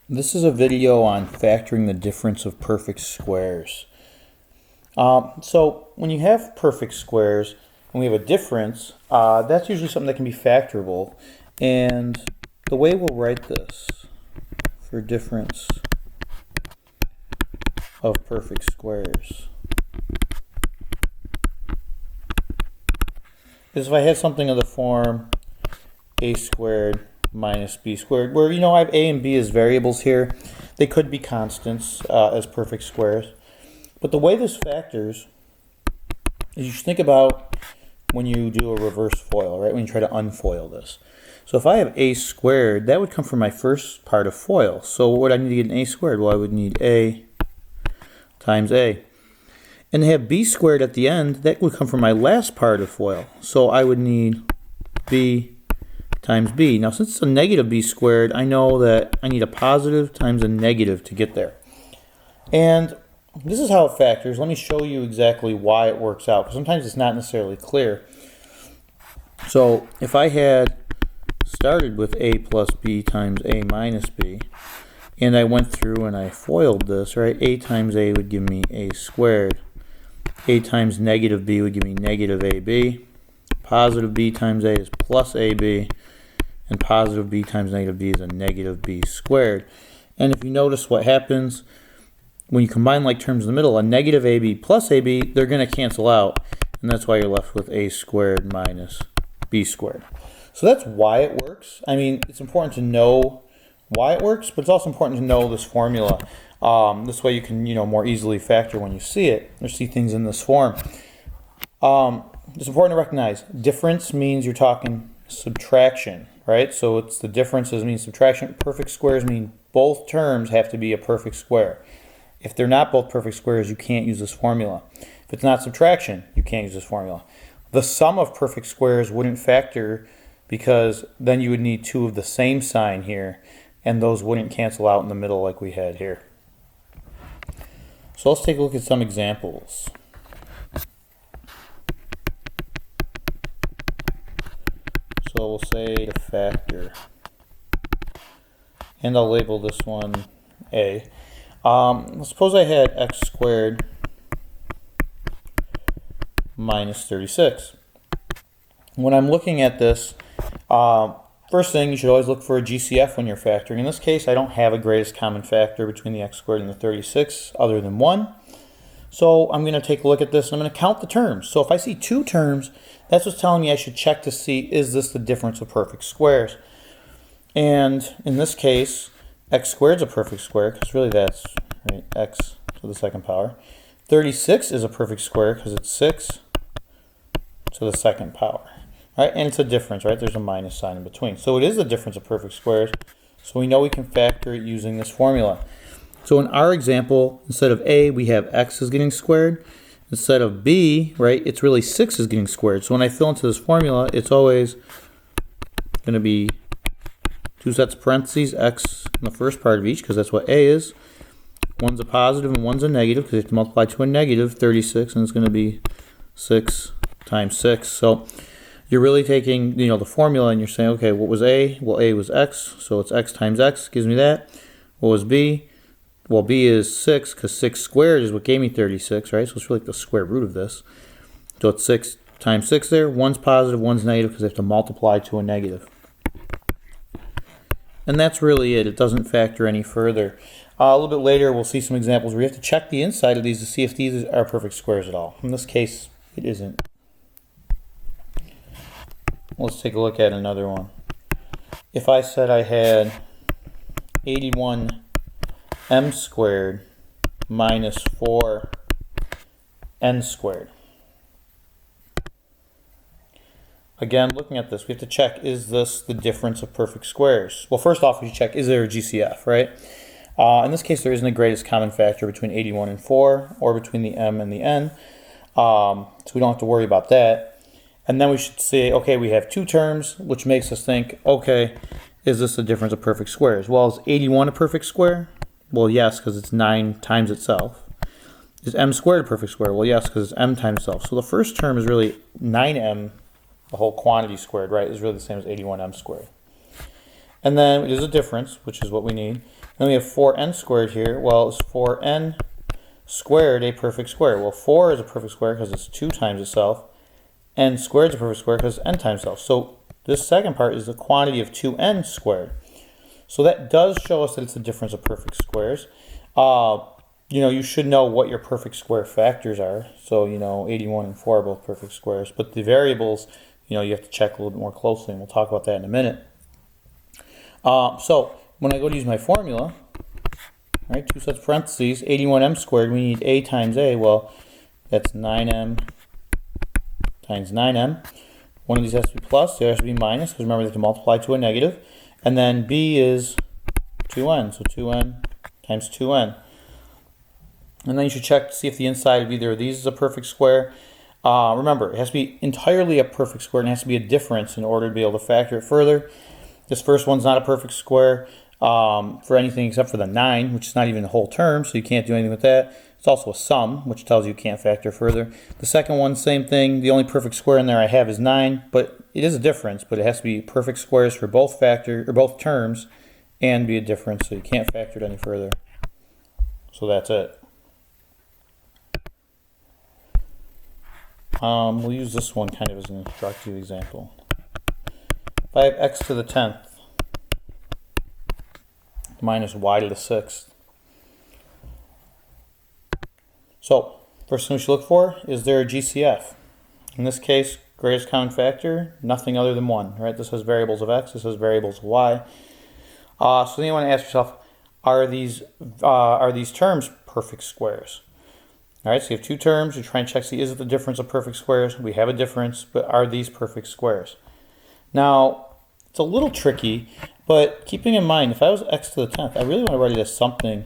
This is a video on factoring the difference of perfect squares. So when you have perfect squares and we have a difference, that's usually something that can be factorable. And the way we'll write this for difference of perfect squares is if I had something of the form a squared minus b squared, where I have a and b as variables here. They could be constants as perfect squares. But the way this factors is you should think about when you do a reverse FOIL, right? When you try to unfoil this. So if I have a squared, that would come from my first part of FOIL. So what would I need to get an a squared? Well, I would need a times a. And to have b squared at the end, that would come from my last part of FOIL. So I would need b times b. Now since it's a negative b squared, I know that I need a positive times a negative to get there. And this is how it factors. Let me show you exactly why it works out, because sometimes it's not necessarily clear. So if I had started with a plus b times a minus b, and I went through and I FOILed this, right? A times a would give me a squared. A times negative b would give me negative ab. Positive b times a is plus ab. And positive b times negative b is a negative b squared. And if you notice what happens when you combine like terms in the middle, a negative ab plus ab, they're going to cancel out. And that's why you're left with a squared minus b squared. So that's why it works. I mean, it's important to know why it works, but it's also important to know this formula. This way you can, more easily factor when you see it or see things in this form. It's important to recognize difference means you're talking subtraction, right? So it's the differences mean subtraction. Perfect squares mean both terms have to be a perfect square. If they're not both perfect squares, you can't use this formula. If it's not subtraction, you can't use this formula. The sum of perfect squares wouldn't factor because then you would need two of the same sign here, and those wouldn't cancel out in the middle like we had here. So let's take a look at some examples. So we'll say to factor, and I'll label this one a. Suppose I had x squared minus 36. When I'm looking at this, first thing, you should always look for a GCF when you're factoring. In this case, I don't have a greatest common factor between the x squared and the 36 other than 1. So I'm going to take a look at this and I'm going to count the terms. So if I see two terms, that's what's telling me I should check to see, is this the difference of perfect squares? And in this case, x squared is a perfect square, because really that's right, x to the second power. 36 is a perfect square because it's 6 to the second power. Right? And it's a difference, right? There's a minus sign in between. So it is the difference of perfect squares. So we know we can factor it using this formula. So in our example, instead of a, we have x is getting squared. Instead of b, right, it's really 6 is getting squared. So when I fill into this formula, it's always going to be two sets of parentheses, x in the first part of each, because that's what a is. One's a positive and one's a negative, because you have to multiply to a negative, 36, and it's going to be 6 times 6. So you're really taking, the formula, and you're saying, okay, what was a? Well, a was x, so it's x times x gives me that. What was b? Well, b is 6, because 6 squared is what gave me 36, right? So it's really like the square root of this. So it's 6 times 6 there. One's positive, one's negative, because they have to multiply to a negative. And that's really it. It doesn't factor any further. A little bit later, we'll see some examples where you have to check the inside of these to see if these are perfect squares at all. In this case, it isn't. Let's take a look at another one. If I said I had 81 m squared minus 4n squared. Again, looking at this, we have to check, is this the difference of perfect squares? Well, first off, we should check, is there a GCF, right? In this case, there isn't a greatest common factor between 81 and 4, or between the m and the n. So we don't have to worry about that. And then we should say, okay, we have two terms, which makes us think, okay, is this the difference of perfect squares? Well, is 81 a perfect square? Well, yes, because it's 9 times itself. Is m squared a perfect square? Well, yes, because it's m times itself. So the first term is really 9m, the whole quantity squared, right, is really the same as 81m squared. And then it is a difference, which is what we need. Then we have 4n squared here. Well, is 4n squared a perfect square? Well, 4 is a perfect square because it's 2 times itself. N squared is a perfect square because it's n times itself. So this second part is the quantity of 2n squared. So that does show us that it's the difference of perfect squares. You should know what your perfect square factors are. So, 81 and 4 are both perfect squares. But the variables, you have to check a little bit more closely, and we'll talk about that in a minute. So when I go to use my formula, right, 2 sets of parentheses, 81m squared, we need a times a. Well, that's 9m times 9m. One of these has to be plus, the other has to be minus, because remember they have to multiply to a negative. And then b is 2n, so 2n times 2n. And then you should check to see if the inside of either of these is a perfect square. Remember, it has to be entirely a perfect square, and it has to be a difference in order to be able to factor it further. This first one's not a perfect square for anything except for the 9, which is not even a whole term, so you can't do anything with that. It's also a sum, which tells you can't factor further. The second one, same thing. The only perfect square in there I have is 9, but it is a difference, but it has to be perfect squares for both terms and be a difference, so you can't factor it any further. So that's it. We'll use this one kind of as an instructive example. If I have x to the 10th minus y to the 6th. So, first thing we should look for, is there a GCF? In this case, greatest common factor, nothing other than 1, right? This has variables of x, this has variables of y. So then you want to ask yourself, are these terms perfect squares? All right, so you have 2 terms, you try and check, see, is it the difference of perfect squares? We have a difference, but are these perfect squares? Now, it's a little tricky, but keeping in mind, if I was x to the 10th, I really want to write it as something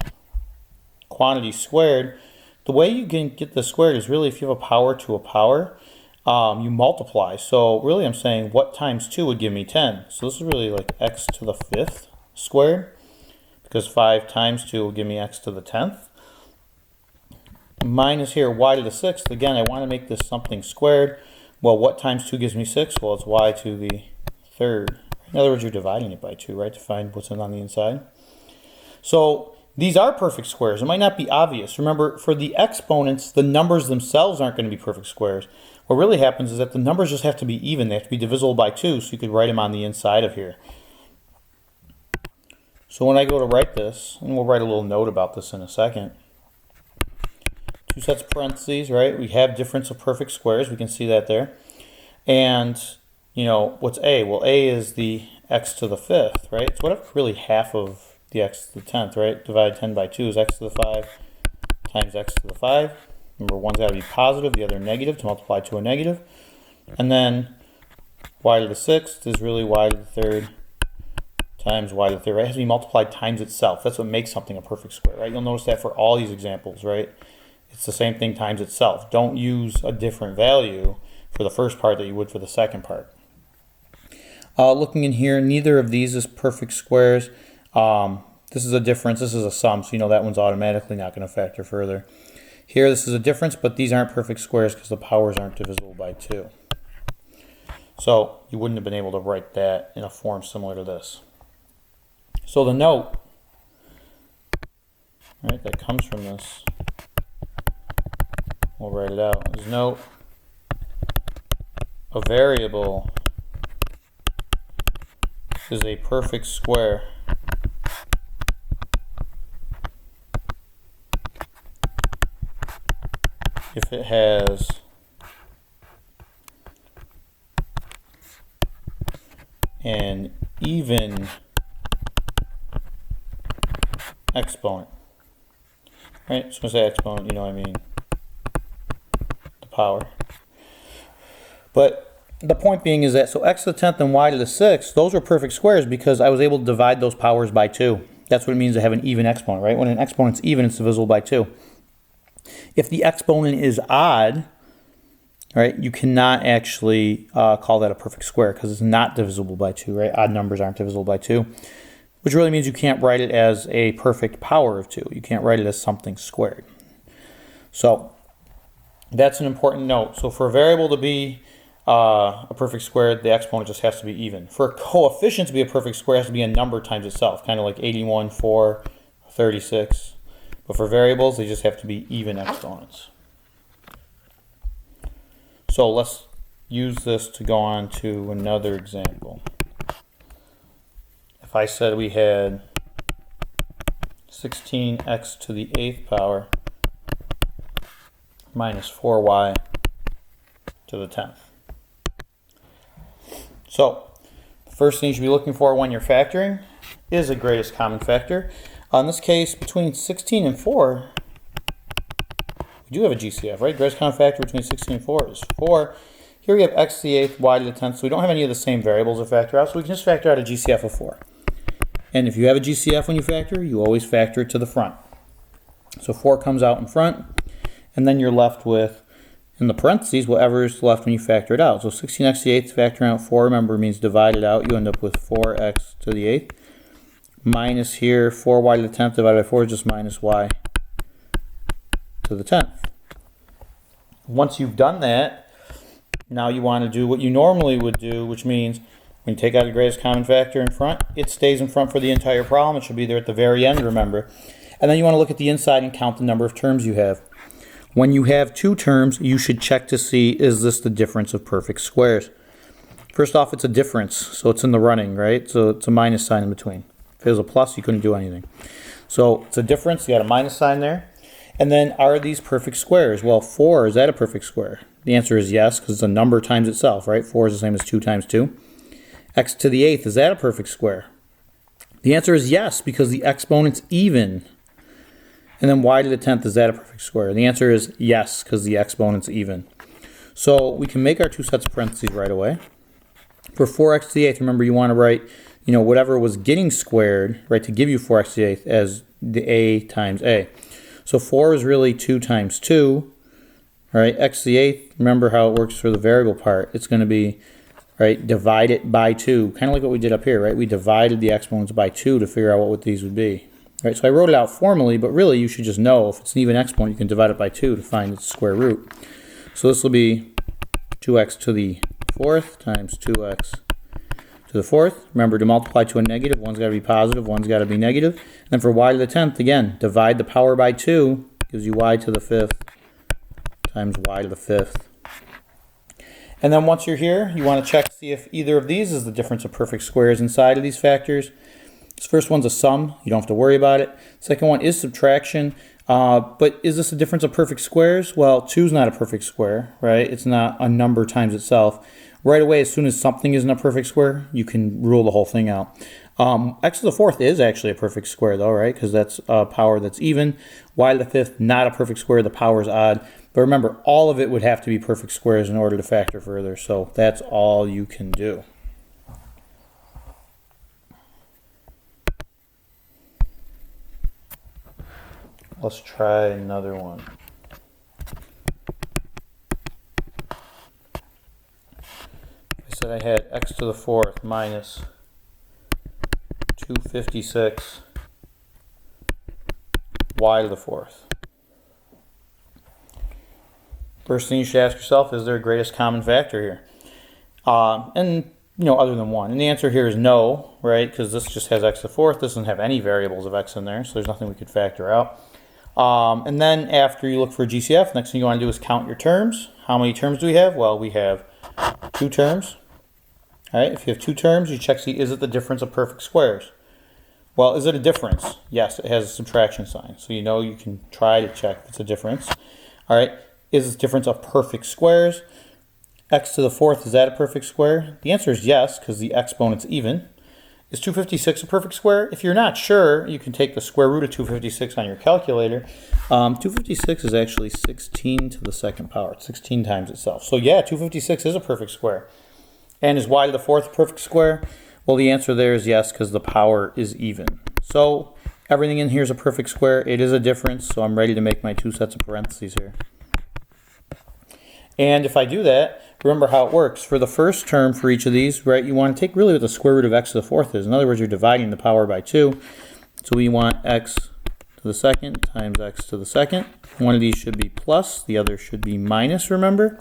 quantity squared. The way you can get the squared is really if you have a power to a power, you multiply. So really I'm saying what times 2 would give me 10. So this is really like x to the 5th squared, because 5 times 2 will give me x to the 10th. Minus here y to the 6th. Again, I want to make this something squared. Well, what times 2 gives me 6? Well, it's y to the 3rd. In other words, you're dividing it by 2, right, to find what's on the inside. So these are perfect squares. It might not be obvious. Remember, for the exponents, the numbers themselves aren't going to be perfect squares. What really happens is that the numbers just have to be even. They have to be divisible by 2, so you could write them on the inside of here. So when I go to write this, and we'll write a little note about this in a second, 2 sets of parentheses, right? We have difference of perfect squares. We can see that there. And, what's a? Well, a is the x to the 5th, right? So whatever really half of the x to the 10th, right? Divide 10 by 2 is x to the 5 times x to the 5. Remember, one's got to be positive, the other negative to multiply to a negative. And then y to the 6th is really y to the 3rd times y to the 3rd, right? It has to be multiplied times itself. That's what makes something a perfect square, right? You'll notice that for all these examples, right? It's the same thing times itself. Don't use a different value for the first part that you would for the second part. Looking in here, neither of these is perfect squares. This is a difference. This is a sum, so that one's automatically not going to factor further. Here, this is a difference, but these aren't perfect squares because the powers aren't divisible by 2. So you wouldn't have been able to write that in a form similar to this. So the note, right, that comes from this, we'll write it out, is note a variable is a perfect square if it has an even exponent. Right? So when I say exponent, I mean the power. But the point being is that, so x to the 10th and y to the 6th, those are perfect squares because I was able to divide those powers by 2. That's what it means to have an even exponent, right? When an exponent's even, it's divisible by 2. If the exponent is odd, right, you cannot actually call that a perfect square because it's not divisible by 2, right? Odd numbers aren't divisible by 2, which really means you can't write it as a perfect power of 2. You can't write it as something squared. So that's an important note. So for a variable to be a perfect square, the exponent just has to be even. For a coefficient to be a perfect square, it has to be a number times itself, kind of like 81, 4, 36. But for variables, they just have to be even exponents. So let's use this to go on to another example. If I said we had 16x to the 8th power minus 4y to the 10th. So the first thing you should be looking for when you're factoring is a greatest common factor. In this case, between 16 and 4, we do have a GCF, right? Greatest common factor between 16 and 4 is 4. Here we have x to the 8th, y to the 10th, so we don't have any of the same variables to factor out, so we can just factor out a GCF of 4. And if you have a GCF when you factor, you always factor it to the front. So 4 comes out in front, and then you're left with, in the parentheses, whatever is left when you factor it out. So 16x to the 8th factoring out 4, remember, means divide it out. You end up with 4x to the 8th. Minus here, 4y to the 10th divided by 4 is just minus y to the 10th. Once you've done that, now you want to do what you normally would do, which means when you take out the greatest common factor in front, it stays in front for the entire problem. It should be there at the very end, remember. And then you want to look at the inside and count the number of terms you have. When you have 2 terms, you should check to see, is this the difference of perfect squares? First off, it's a difference, so it's in the running, right? So it's a minus sign in between. If it was a plus, you couldn't do anything. So it's a difference, you got a minus sign there. And then, are these perfect squares? Well, 4, is that a perfect square? The answer is yes, because it's a number times itself, right? 4 is the same as 2 times 2. X to the 8th, is that a perfect square? The answer is yes, because the exponent's even. And then y to the 10th, is that a perfect square? The answer is yes, because the exponent's even. So we can make our 2 sets of parentheses right away. For 4x to the 8th, remember you want to write, whatever was getting squared, right, to give you 4x to the 8th as the a times a. So 4 is really 2 times 2, right? X to the 8th, remember how it works for the variable part. It's going to be, right, divide it by 2, kind of like what we did up here, right? We divided the exponents by 2 to figure out what these would be. Right, so I wrote it out formally, but really you should just know if it's an even exponent, you can divide it by 2 to find its square root. So this will be 2x to the 4th times 2x to the 4th. Remember, to multiply to a negative, one's got to be positive, one's got to be negative. And then for y to the 10th, again, divide the power by 2, gives you y to the 5th times y to the 5th. And then once you're here, you want to check to see if either of these is the difference of perfect squares inside of these factors. This first one's a sum. You don't have to worry about it. Second one is subtraction. But is this a difference of perfect squares? Well, 2 is not a perfect square, right? It's not a number times itself. Right away, as soon as something isn't a perfect square, you can rule the whole thing out. X to the 4th is actually a perfect square, though, right? Because that's a power that's even. Y to the 5th, not a perfect square. The power is odd. But remember, all of it would have to be perfect squares in order to factor further. So that's all you can do. Let's try another one. I said I had x to the 4th minus 256 y to the 4th. First thing you should ask yourself, is there a greatest common factor here? Other than 1. And the answer here is no, right? Because this just has x to the 4th. This doesn't have any variables of x in there, so there's nothing we could factor out. And then after you look for a GCF, next thing you want to do is count your terms. How many terms do we have? Well, we have 2 terms. All right, if you have 2 terms, you check, see, is it the difference of perfect squares? Well, is it a difference? Yes, it has a subtraction sign. So you can try to check if it's a difference. All right, is it a difference of perfect squares? X to the 4th, is that a perfect square? The answer is yes, because the exponent's even. Is 256 a perfect square? If you're not sure, you can take the square root of 256 on your calculator. 256 is actually 16 to the 2nd power. It's 16 times itself. So yeah, 256 is a perfect square. And is y to the 4th a perfect square? Well, the answer there is yes, because the power is even. So everything in here is a perfect square. It is a difference, so I'm ready to make my 2 sets of parentheses here. And if I do that, remember how it works. For the first term for each of these, right, you want to take really what the square root of x to the 4th is. In other words, you're dividing the power by 2. So we want x to the 2nd times x to the 2nd. One of these should be plus, the other should be minus, remember?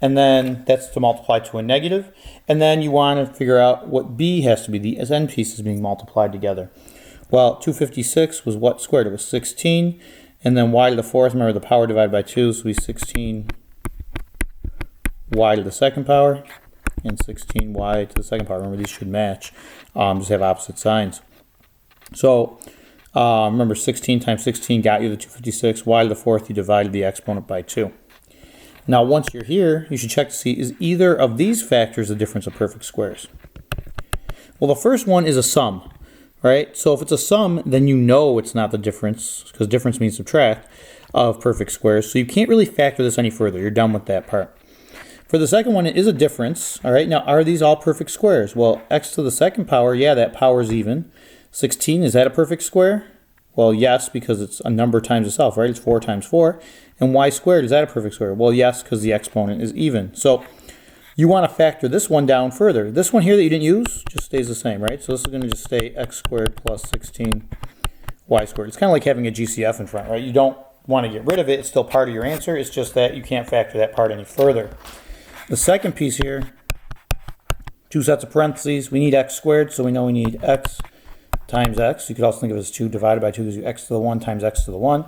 And then that's to multiply to a negative. And then you want to figure out what b has to be, the n pieces being multiplied together. Well, 256 was what squared? It was 16. And then y to the fourth, remember the power divided by 2, so it will be 16 y to the second power and 16y to the second power. Remember, these should match, just have opposite signs. So remember, 16 times 16 got you the 256. Y to the fourth, you divided the exponent by 2. Now, once you're here, you should check to see, is either of these factors the difference of perfect squares? Well, the first one is a sum, right? So if it's a sum, then you know it's not the difference, because difference means subtract, of perfect squares. So you can't really factor this any further. You're done with that part. For the second one, it is a difference. All right, now are these all perfect squares? Well, x to the second power, yeah, that power is even. 16, is that a perfect square? Well, yes, because it's a number times itself, right? It's 4 times 4. And y squared, is that a perfect square? Well, yes, because the exponent is even. So you want to factor this one down further. This one here that you didn't use just stays the same, right? So this is going to just stay x squared plus 16 y squared. It's kind of like having a GCF in front, right? You don't want to get rid of it. It's still part of your answer. It's just that you can't factor that part any further. The second piece here, 2 sets of parentheses. We need x squared, so we know we need x times x. You could also think of it as 2 divided by 2 gives you x to the 1 times x to the 1.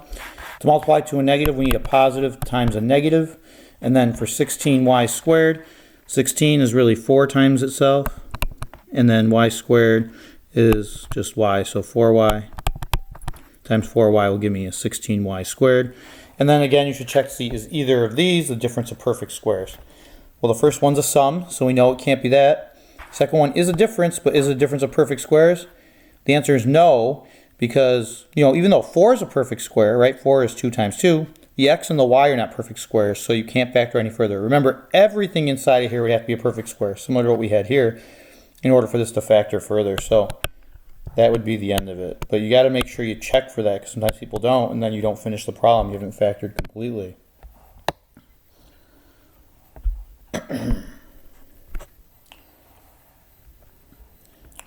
To multiply to a negative, we need a positive times a negative. And then for 16y squared, 16 is really 4 times itself. And then y squared is just y, so 4y times 4y will give me a 16y squared. And then again, you should check to see, is either of these the difference of perfect squares? Well, the first one's a sum, so we know it can't be that. Second one is a difference, but is it a difference of perfect squares? The answer is no, because, even though 4 is a perfect square, right? 4 is 2 times 2. The x and the y are not perfect squares, so you can't factor any further. Remember, everything inside of here would have to be a perfect square, similar to what we had here, in order for this to factor further. So that would be the end of it. But you got to make sure you check for that, because sometimes people don't, and then you don't finish the problem. You haven't factored completely.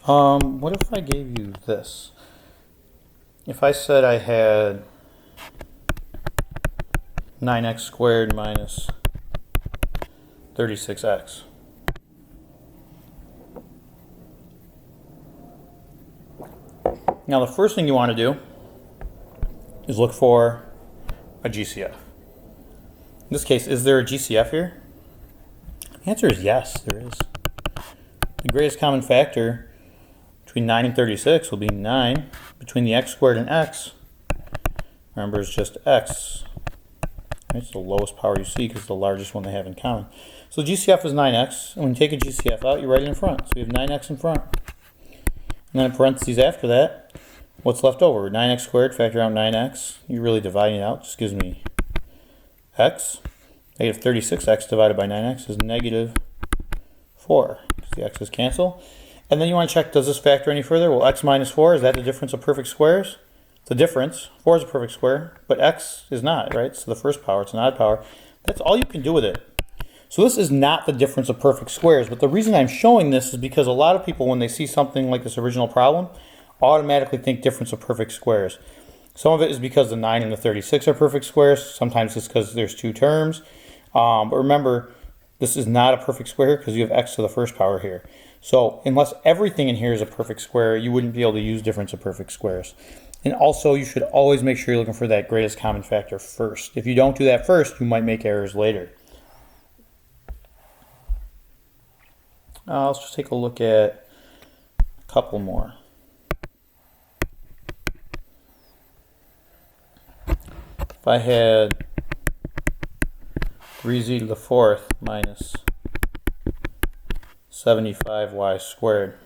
What if I gave you this? If I said I had 9x squared minus 36x. Now the first thing you want to do is look for a GCF. In this case, is there a GCF here? The answer is yes, there is. The greatest common factor between 9 and 36 will be 9. Between the x squared and x, remember, it's just x. It's the lowest power you see because it's the largest one they have in common. So GCF is 9x, and when you take a GCF out, you write it in front. So we have 9x in front. And then in parentheses after that, what's left over? 9x squared, factor out 9x. You're really dividing it out, just gives me x. Negative 36x divided by 9x is negative 4, because the x's cancel. And then you want to check, does this factor any further? Well, x minus 4, is that the difference of perfect squares? It's a difference. 4 is a perfect square, but x is not, right? So the first power, it's an odd power. That's all you can do with it. So this is not the difference of perfect squares, but the reason I'm showing this is because a lot of people, when they see something like this original problem, automatically think difference of perfect squares. Some of it is because the 9 and the 36 are perfect squares. Sometimes it's because there's 2 terms. But remember, this is not a perfect square because you have x to the first power here. So unless everything in here is a perfect square, you wouldn't be able to use difference of perfect squares. And also, you should always make sure you're looking for that greatest common factor first. If you don't do that first, you might make errors later. Let's just take a look at a couple more. If I had 3z to the fourth minus 75y squared.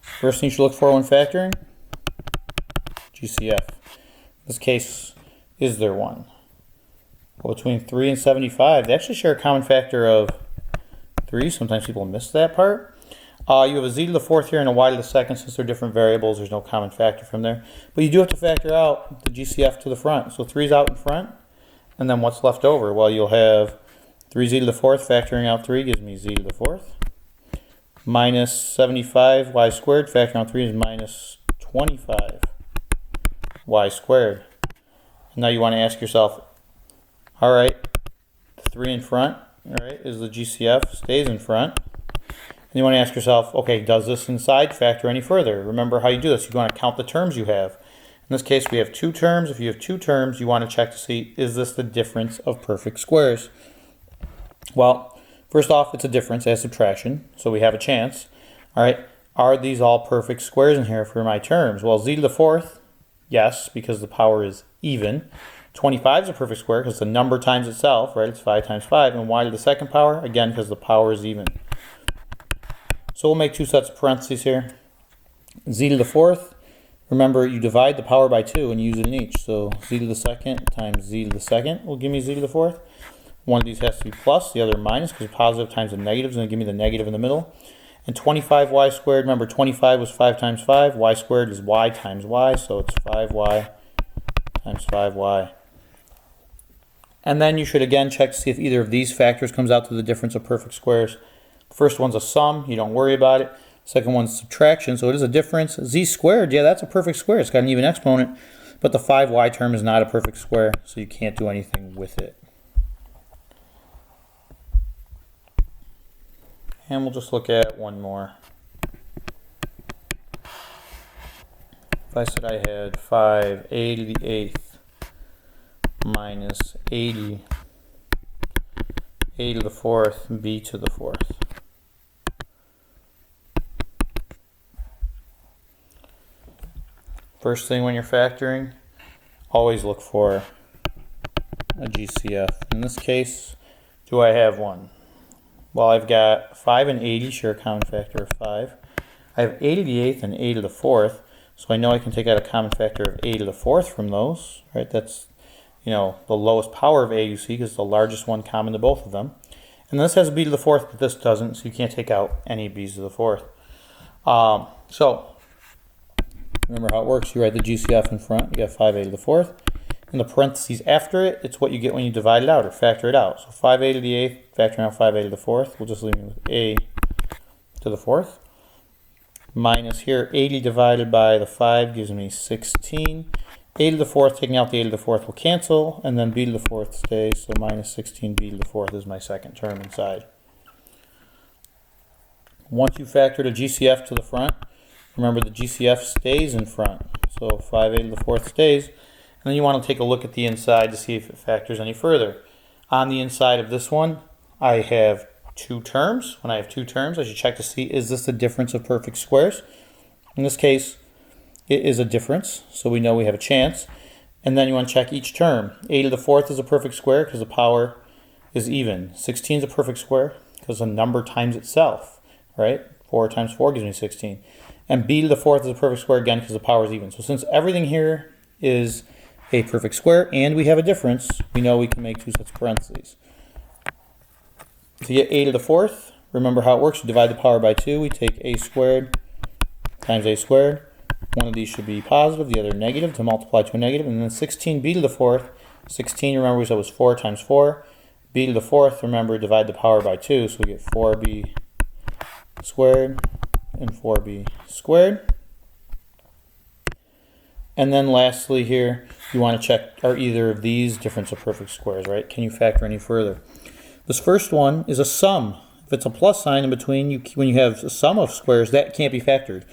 First thing you should look for when factoring, GCF. In this case, is there one? Well, between 3 and 75, they actually share a common factor of 3. Sometimes people miss that part. You have a z to the fourth here and a y to the second. Since they're different variables, there's no common factor from there. But you do have to factor out the GCF to the front. So 3 is out in front, and then what's left over? Well, you'll have 3z to the fourth, factoring out 3 gives me z to the fourth. Minus 75y squared, factoring out 3 is minus 25y squared. And now you want to ask yourself, all right, 3 in front, all right, is the GCF, stays in front. And you want to ask yourself, okay, does this inside factor any further? Remember how you do this. You want to count the terms you have. In this case, we have 2 terms. If you have 2 terms, you want to check to see, is this the difference of perfect squares? Well, first off, it's a difference as subtraction, so we have a chance. All right, are these all perfect squares in here for my terms? Well, z to the 4th, yes, because the power is even. 25 is a perfect square because the number times itself, right? It's 5 times 5. And y to the 2nd power, again, because the power is even. So we'll make 2 sets of parentheses here. Z to the 4th, remember you divide the power by 2 and use it in each. So z to the 2nd times z to the 2nd will give me z to the 4th. One of these has to be plus, the other minus, because positive times the negative is going to give me the negative in the middle. And 25y squared, remember 25 was 5 times 5. Y squared is y times y, so it's 5y times 5y. And then you should again check to see if either of these factors comes out to the difference of perfect squares. The first one's a sum, you don't worry about it. Second one's subtraction, so it is a difference. Z squared, yeah, that's a perfect square. It's got an even exponent, but the 5y term is not a perfect square, so you can't do anything with it. And we'll just look at one more. If I said I had 5a to the 8th minus 80 a to the 4th b to the 4th. First thing when you're factoring, always look for a GCF. In this case, do I have one? Well, I've got 5 and 80, share a common factor of 5. I have a to the 8th and a to the 4th, so I know I can take out a common factor of a to the 4th from those, right? That's, you know, the lowest power of a you see because it's the largest one common to both of them. And this has a b to the 4th, but this doesn't, so you can't take out any b's to the 4th. So, remember how it works. You write the GCF in front, you got 5a to the 4th. In the parentheses after it, it's what you get when you divide it out or factor it out. So 5a to the 8th, factoring out 5a to the 4th, we'll just leave it with a to the 4th. Minus here, 80 divided by the 5 gives me 16. A to the 4th, taking out the a to the 4th will cancel, and then b to the 4th stays, so minus 16b to the 4th is my second term inside. Once you factored a GCF to the front, remember the GCF stays in front, so 5a to the 4th stays. And then you want to take a look at the inside to see if it factors any further. On the inside of this one, I have 2 terms. When I have 2 terms, I should check to see, is this the difference of perfect squares? In this case, it is a difference, so we know we have a chance. And then you want to check each term. A to the 4th is a perfect square because the power is even. 16 is a perfect square because the number times itself, right? 4 times 4 gives me 16. And b to the 4th is a perfect square again because the power is even. So since everything here is a perfect square and we have a difference, we know we can make 2 sets of parentheses. To get a to the 4th, remember how it works. You divide the power by 2. We take a squared times a squared. One of these should be positive, the other negative to multiply to a negative. And then 16b to the 4th. 16, remember we said was 4 times 4. b to the 4th, remember divide the power by 2. So we get 4b squared and 4b squared. And then lastly here, you want to check, are either of these difference of perfect squares, right? Can you factor any further? This first one is a sum. If it's a plus sign in between, when you have a sum of squares, that can't be factored.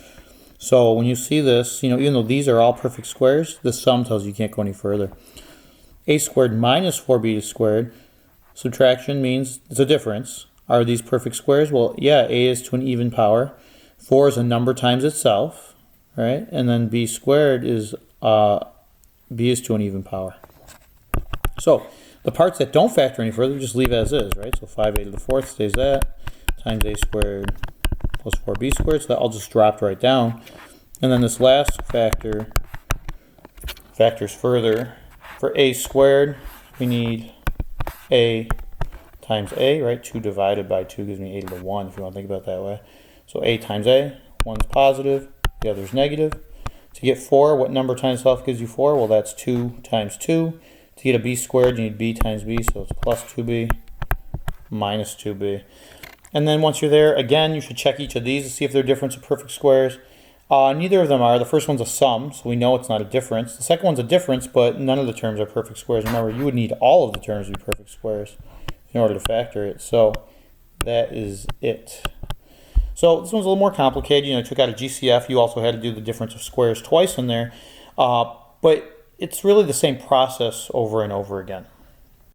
So when you see this, even though these are all perfect squares, the sum tells you can't go any further. A squared minus 4b squared, subtraction means it's a difference. Are these perfect squares? Well, yeah, a is to an even power. 4 is a number times itself, right? And then b squared is b is to an even power. So the parts that don't factor any further, just leave as is, right? So 5a to the 4th stays that, times a squared plus 4b squared, so that all just dropped right down. And then this last factor factors further. For a squared, we need a times a, right? 2 divided by 2 gives me a to the 1, if you want to think about it that way. So a times a, one's positive, the other's negative. To get 4, what number times itself gives you 4? Well, that's 2 times 2. To get a b squared, you need b times b, so it's plus 2b minus 2b. And then once you're there, again, you should check each of these to see if they're difference of perfect squares. Neither of them are. The first one's a sum, so we know it's not a difference. The second one's a difference, but none of the terms are perfect squares. Remember, you would need all of the terms to be perfect squares in order to factor it. So that is it. So this one's a little more complicated. You know, I took out a GCF. You also had to do the difference of squares twice in there. But it's really the same process over and over again.